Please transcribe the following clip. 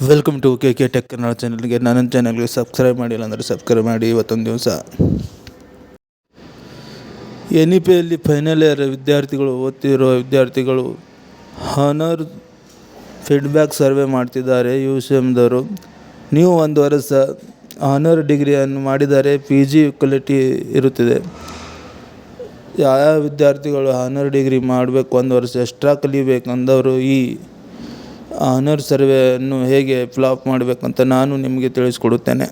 Welcome to K tech Kannada ಚಾನಲ್ಗೆ. ನನ್ನ ಚಾನಲ್ಗೆ ಸಬ್ಸ್ಕ್ರೈಬ್ ಮಾಡಿಲ್ಲ ಅಂದರೆ ಸಬ್ಸ್ಕ್ರೈಬ್ ಮಾಡಿ. ಇವತ್ತೊಂದು ದಿವಸ NEPಯಲ್ಲಿ ಫೈನಲ್ ಇಯರ್ ಓದ್ತಿರೋ ವಿದ್ಯಾರ್ಥಿಗಳು ಹಾನರ್ ಫೀಡ್ಬ್ಯಾಕ್ ಸರ್ವೆ ಮಾಡ್ತಿದ್ದಾರೆ UCMದವರು. ನೀವು ಒಂದು ವರ್ಷ ಹಾನರ್ ಡಿಗ್ರಿಯನ್ನು ಮಾಡಿದರೆ PG ಈಕ್ವಾಲಿಟಿ ಇರುತ್ತದೆ. ಯಾವ ವಿದ್ಯಾರ್ಥಿಗಳು ಹಾನರ್ ಡಿಗ್ರಿ ಮಾಡಬೇಕು, ಒಂದು ವರ್ಷ ಎಕ್ಸ್ಟ್ರಾ ಕಲಿಬೇಕಂದವರು ಈ ಹಾನರ್ ಸರ್ವೆಯನ್ನು ಹೇಗೆ ಫಿಲ್ ಅಪ್ ಮಾಡಬೇಕಂತ ನಾನು ನಿಮಗೆ ತಿಳಿಸ್ಕೊಡುತ್ತೇನೆ.